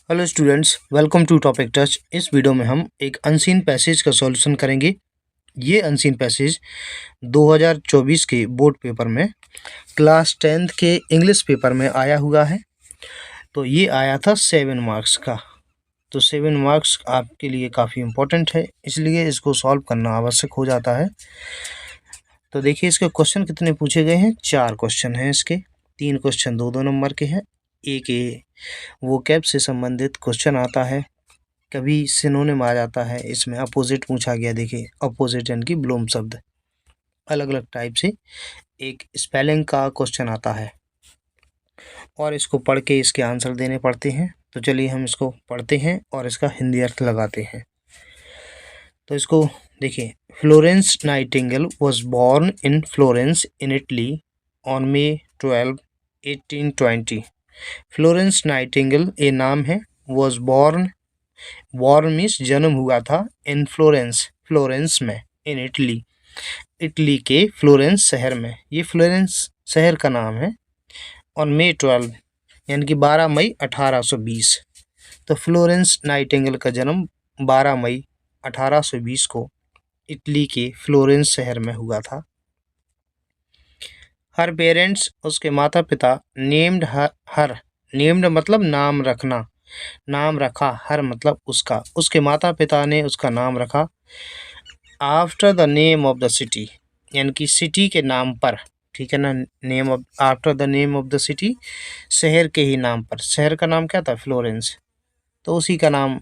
Hello students, welcome to topic touch. इस video में हम एक अनसीन पैसेज का सॉल्यूशन करेंगे। ये अनसीन पैसेज 2024 के बोर्ड पेपर में क्लास 10th के इंग्लिश पेपर में आया हुआ है। तो ये आया था 7 मार्क्स का। तो 7 मार्क्स आपके लिए काफ़ी इम्पोर्टेंट है, इसलिए इसको सॉल्व करना आवश्यक हो जाता है। तो देखिए इसके क्वेश्चन कितने पूछे गए हैं। 4 क्वेश्चन हैं इसके। 3 क्वेश्चन 2-2 नंबर के हैं। एक ये वोकैब से संबंधित क्वेश्चन आता है, कभी सिनोनिम आ जाता है। इसमें अपोजिट पूछा गया। देखिए अपोजिट यानी कि विलोम शब्द अलग अलग टाइप से। एक स्पेलिंग का क्वेश्चन आता है और इसको पढ़ के इसके आंसर देने पड़ते हैं। तो चलिए हम इसको पढ़ते हैं और इसका हिंदी अर्थ लगाते हैं। तो इसको देखिए, Florence Nightingale was born in Florence in Italy on May 12, 1820। Florence Nightingale ये नाम है। वॉज बॉर्न मीन्स जन्म हुआ था। इन फ्लोरेंस में। इन इटली, इटली के फ्लोरेंस शहर में। ये फ्लोरेंस शहर का नाम है। और May 12 यानी कि 12 मई 1820। तो फ्लोरेंस नाइटिंगेल का जन्म 12 मई 1820 को इटली के फ्लोरेंस शहर में हुआ था। हर पेरेंट्स, उसके माता पिता, नेम्ड हर, नेम्ड मतलब नाम रखना, नाम रखा। हर मतलब उसका, उसके माता पिता ने उसका नाम रखा। After the name of the city यानी कि सिटी के नाम पर, ठीक है ना। Name of, after the name of the city, शहर के ही नाम पर। शहर का नाम क्या था? फ्लोरेंस। तो उसी का नाम,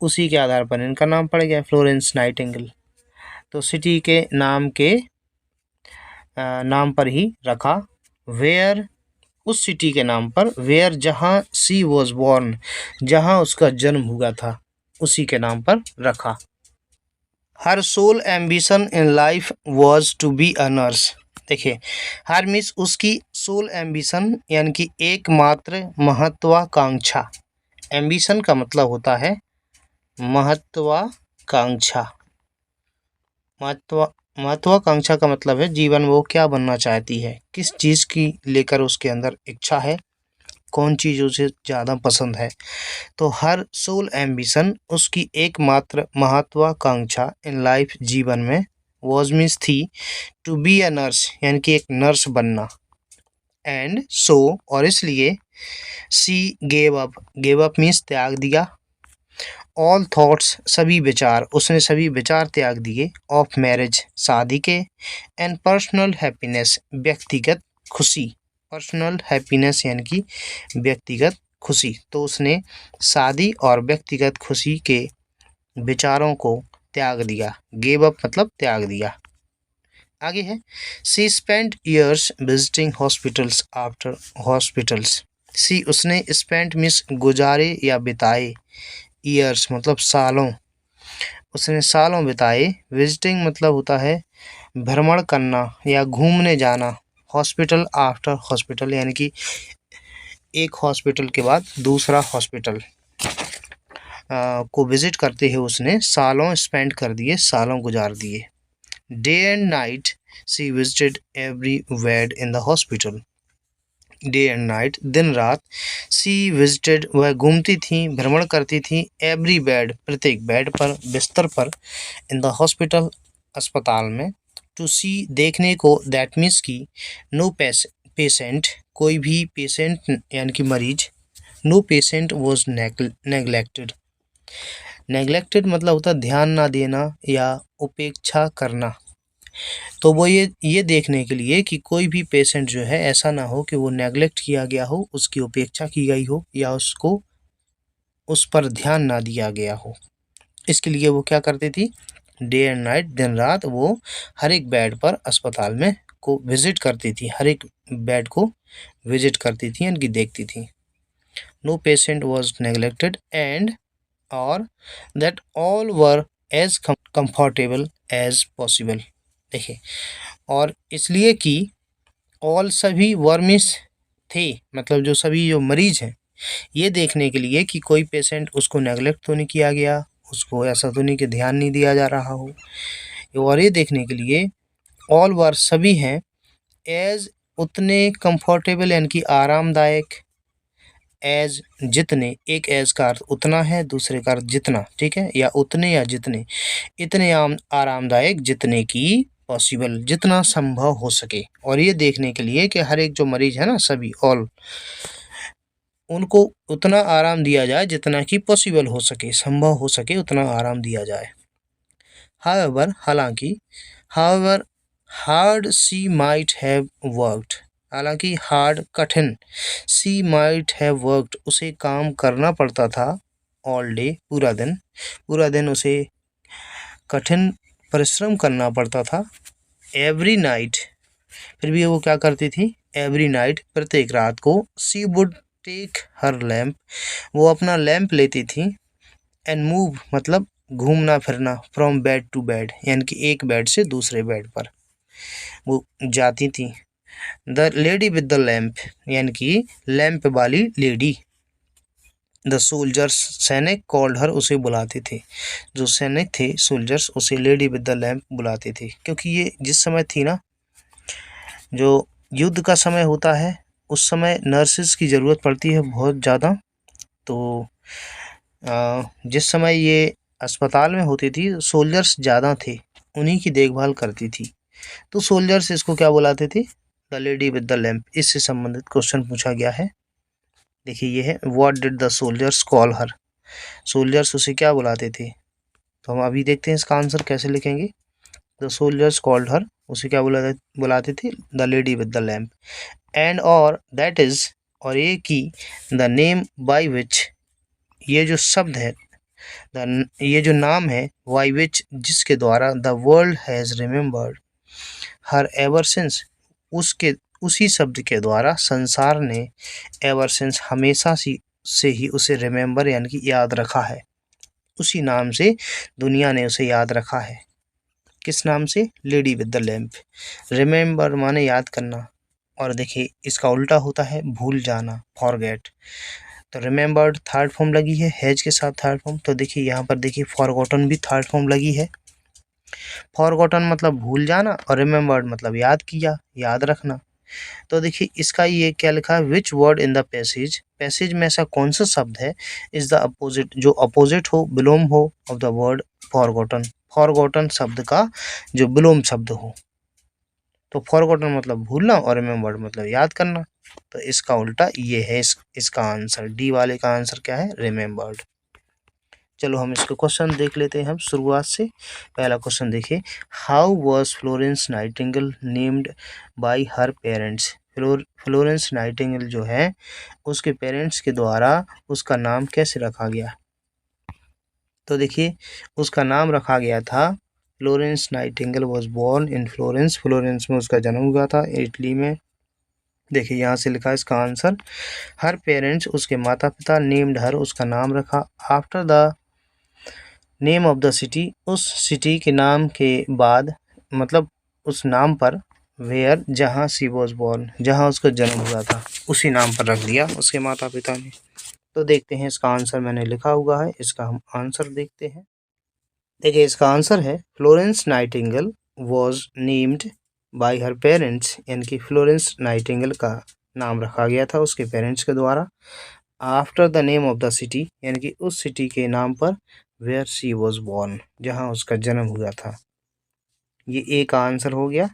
उसी के आधार पर इनका नाम पड़ गया फ्लोरेंस नाइटिंगेल। तो सिटी के नाम पर ही रखा। वेयर, उस सिटी के नाम पर। वेयर, जहाँ सी वॉज बॉर्न, जहाँ उसका जन्म हुआ था, उसी के नाम पर रखा। Her sole ambition in life was to be a nurse. देखिए, हर मिस उसकी सोल एम्बिशन यानी कि एकमात्र महत्वाकांक्षा। एम्बिशन का मतलब होता है महत्वाकांक्षा। महत्वाकांक्षा का मतलब है जीवन में वो क्या बनना चाहती है, किस चीज़ की लेकर उसके अंदर इच्छा है, कौन चीज़ उसे ज़्यादा पसंद है। तो हर सोल एम्बिशन, उसकी एकमात्र महत्वाकांक्षा इन लाइफ, जीवन में, वॉज मीन्स थी, टू बी अ नर्स यानी कि एक नर्स बनना। एंड सो, और इसलिए, सी गेव अप मीन्स त्याग दिया। ऑल थॉट्स, सभी विचार, उसने सभी विचार त्याग दिए। ऑफ मैरिज, शादी के। एंड पर्सनल हैप्पीनेस, व्यक्तिगत खुशी। पर्सनल हैप्पीनेस यानी कि व्यक्तिगत खुशी। तो उसने शादी और व्यक्तिगत खुशी के विचारों को त्याग दिया। गेव अप मतलब त्याग दिया। आगे है, she spent years visiting hospitals after hospitals. She, उसने स्पेंट मीन्स गुजारे या बिताए। ईयर्स मतलब सालों, उसने सालों बिताए। विजिटिंग मतलब होता है भ्रमण करना या घूमने जाना। हॉस्पिटल आफ्टर हॉस्पिटल यानी कि एक हॉस्पिटल के बाद दूसरा हॉस्पिटल को विजिट करते हुए उसने सालों स्पेंड कर दिए, सालों गुजार दिए। Day and night she visited every bed in the hospital. Day and night, दिन रात। सी विजिटेड, वह घूमती थी, भ्रमण करती थी। एवरी बेड, प्रत्येक बेड पर, बिस्तर पर। इन द हॉस्पिटल, अस्पताल में। टू सी, देखने को। दैट मीन्स की नो पेशेंट, कोई भी पेशेंट यानी कि मरीज। No patient was neglected. Neglected मतलब होता है ध्यान ना देना या उपेक्षा करना। तो वो ये देखने के लिए कि कोई भी पेशेंट जो है ऐसा ना हो कि वो नेग्लेक्ट किया गया हो, उसकी उपेक्षा की गई हो या उसको उस पर ध्यान ना दिया गया हो। इसके लिए वो क्या करती थी? डे एंड नाइट, दिन रात, वो हर एक बेड पर अस्पताल में को विजिट करती थी। हर एक बेड को विजिट करती थी यानी कि देखती थी। No patient was neglected and और that all were as comfortable as possible. देखिए, और इसलिए कि ऑल, सभी, वर्मिस थे मतलब जो सभी जो मरीज हैं, ये देखने के लिए कि कोई पेशेंट उसको नेग्लेक्ट तो नहीं किया गया, उसको ऐसा तो नहीं कि ध्यान नहीं दिया जा रहा हो। और ये देखने के लिए ऑल वर, सभी हैं, एज, उतने, कंफर्टेबल यानी कि आरामदायक, एज जितने, एक एज का अर्थ उतना है, दूसरे का अर्थ जितना, ठीक है, या उतने या जितने, इतने आरामदायक जितने की पॉसिबल, जितना संभव हो सके। और ये देखने के लिए कि हर एक जो मरीज है ना, सभी ऑल, उनको उतना आराम दिया जाए जितना कि पॉसिबल हो सके, संभव हो सके उतना आराम दिया जाए। हाउएवर, हालांकि, however hard she might have worked, हालांकि हार्ड कठिन, शी माइट हैव वर्कड उसे काम करना पड़ता था, ऑल डे पूरा दिन उसे कठिन परिश्रम करना पड़ता था, एवरी नाइट, फिर भी वो क्या करती थी, एवरी नाइट प्रत्येक रात को, she would take her lamp, वो अपना लैंप लेती थी, एंड मूव मतलब घूमना फिरना, फ्रॉम बेड टू बेड यानी कि एक बेड से दूसरे बेड पर वो जाती थी। The lady with the lamp यानी कि लैंप वाली लेडी, द सोल्जर्स सैनिक कॉल्ड हर उसे बुलाते थे, जो सैनिक थे सोल्जर्स उसे लेडी विद द लैम्प बुलाते थे, क्योंकि ये जिस समय थी ना, जो युद्ध का समय होता है, उस समय नर्सेस की ज़रूरत पड़ती है बहुत ज़्यादा। तो जिस समय ये अस्पताल में होती थी, सोल्जर्स ज़्यादा थे, उन्हीं की देखभाल करती थी, तो सोल्जर्स इसको क्या बुलाते थे, the lady with the lamp. इससे संबंधित क्वेश्चन पूछा गया है। देखिए ये है, what did the soldiers call her, soldiers उसे क्या बुलाते थे, तो हम अभी देखते हैं इसका आंसर कैसे लिखेंगे। द सोल्जर्स कॉल्ड हर, उसे क्या बुलाते थे, the lady with the lamp, and और दैट इज, और ये की, द नेम बाय विच, ये जो शब्द है, ये जो नाम है, बाय विच जिसके द्वारा, the world has remembered her ever since, उसके उसी शब्द के द्वारा संसार ने एवर सिंस हमेशा से ही उसे रिमेम्बर यानी कि याद रखा है, उसी नाम से दुनिया ने उसे याद रखा है। किस नाम से, lady with the lamp. Remember माने याद करना, और देखिए इसका उल्टा होता है भूल जाना, फॉरगेट। तो रिमेम्बर्ड थर्ड फॉर्म लगी है, हैज के साथ थर्ड फॉर्म, तो देखिए यहाँ पर देखिए फॉरगॉटन भी थर्ड फॉर्म लगी है। फॉरगॉटन मतलब भूल जाना, और रिमेम्बर्ड मतलब याद किया, याद रखना। तो देखिए इसका ये क्या लिखा है, which word in the passage, passage में ऐसा कौन सा शब्द है, इज द अपोजिट, जो अपोजिट हो, विलोम हो, of the word forgotten, forgotten शब्द का जो विलोम शब्द हो। तो फॉरगॉटन मतलब भूलना, और रिमेम्बर्ड मतलब याद करना, तो इसका उल्टा ये है, इसका आंसर डी वाले का आंसर क्या है, रिमेम्बर्ड। चलो हम इसको क्वेश्चन देख लेते हैं हम शुरुआत से। पहला क्वेश्चन देखिए, how was Florence Nightingale named by her parents, Florence Nightingale जो है उसके पेरेंट्स के द्वारा उसका नाम कैसे रखा गया। तो देखिए उसका नाम रखा गया था, Florence Nightingale was born in Florence, Florence में उसका जन्म हुआ था, इटली में। देखिए यहाँ से लिखा है इसका आंसर, हर पेरेंट्स उसके माता पिता, नेम्ड हर उसका नाम रखा, after the name of the city उस सिटी के नाम के बाद, मतलब उस नाम पर, वेयर जहाँ सी वॉज बोर्न जहाँ उसका जन्म हुआ था उसी नाम पर रख दिया उसके माता पिता ने। तो देखते हैं इसका आंसर मैंने लिखा हुआ है, इसका हम आंसर देखते हैं। देखिए इसका आंसर है, Florence Nightingale was named by her parents, यानी कि फ्लोरेंस नाइटिंगेल का नाम रखा गया था उसके पेरेंट्स के द्वारा, after the name of the city यानी कि उस सिटी के नाम पर, वेयर शी वॉज बोर्न जहाँ उसका जन्म हुआ था। ये ए का आंसर हो गया।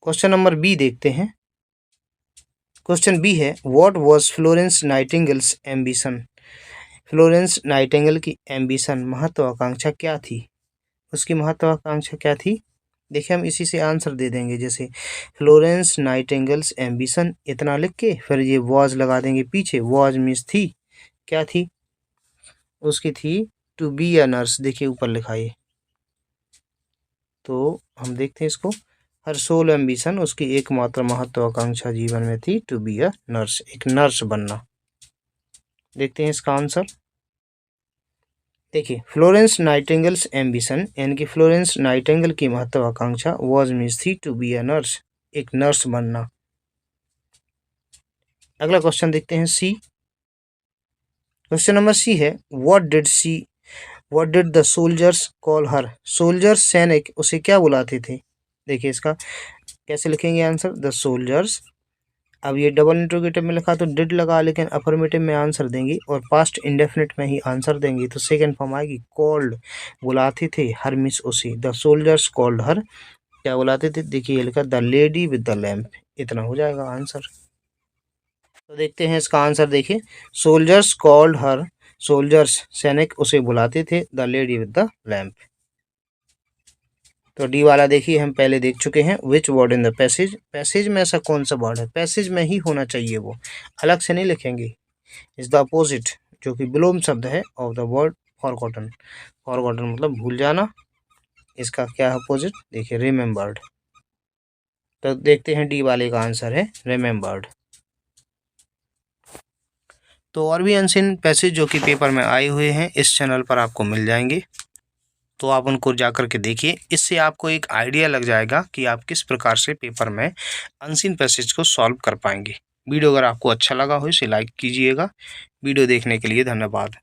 क्वेश्चन नंबर बी देखते हैं। क्वेश्चन बी है, what was Florence nightingales ambition, Florence Nightingale की एम्बिशन महत्वाकांक्षा क्या थी, उसकी महत्वाकांक्षा क्या थी। देखिए हम इसी से आंसर दे देंगे, जैसे फ्लोरेंस नाइटिंगेल्स एम्बिशन इतना लिख के फिर ये वॉज लगा देंगे पीछे, वॉज मीन्स थी, क्या थी, उसकी थी टू बी अ नर्स, देखिए ऊपर लिखा है। तो हम देखते हैं इसको, हर सोल एम्बिशन उसकी एकमात्र महत्वाकांक्षा जीवन में थी टू बी अ नर्स, एक नर्स बनना। देखते हैं इसका आंसर। देखिए फ्लोरेंस नाइटिंगेल्स एम्बिशन यानी कि फ्लोरेंस नाइटिंगेल की महत्वाकांक्षा वॉज मीन्स थी टू बी अ नर्स, एक नर्स बनना। अगला क्वेश्चन देखते हैं सी। क्वेश्चन नंबर सी है, what did the soldiers call her, soldiers सैनिक उसे क्या बुलाते थे। देखिए इसका कैसे लिखेंगे आंसर, द सोल्जर्स अब ये डबल इंट्रोगेटिव में लिखा तो डिड लगा, लेकिन अफर्मेटिव में आंसर देंगी और पास्ट इंडेफिनिट में ही आंसर देंगी तो सेकंड फॉर्म आएगी कॉल्ड, बुलाते थे, हर मिस उसी, द सोल्जर्स कॉल्ड हर, क्या बुलाते थे, देखिए ये लिखा the lady with the lamp, इतना हो जाएगा आंसर। तो देखते हैं इसका आंसर, देखिए सोल्जर्स कॉल्ड हर, सोल्जर्स सैनिक उसे बुलाते थे, the lady with the lamp. तो डी वाला देखिए हम पहले देख चुके हैं, which word in the passage, passage में ऐसा कौन सा वर्ड है, पैसेज में ही होना चाहिए, वो अलग से नहीं लिखेंगे। इज द अपोजिट, जो कि विलोम शब्द है of the word forgotten, forgotten मतलब भूल जाना, इसका क्या है अपोजिट, देखिए रिमेम्बर्ड। तो देखते हैं डी वाले का आंसर है रिमेम्बर्ड। तो और भी अनसीन पैसेज जो कि पेपर में आए हुए हैं इस चैनल पर आपको मिल जाएंगे, तो आप उनको जा कर के देखिए, इससे आपको एक आइडिया लग जाएगा कि आप किस प्रकार से पेपर में अनसीन पैसेज को सॉल्व कर पाएंगे। वीडियो अगर आपको अच्छा लगा हो इसे लाइक कीजिएगा। वीडियो देखने के लिए धन्यवाद।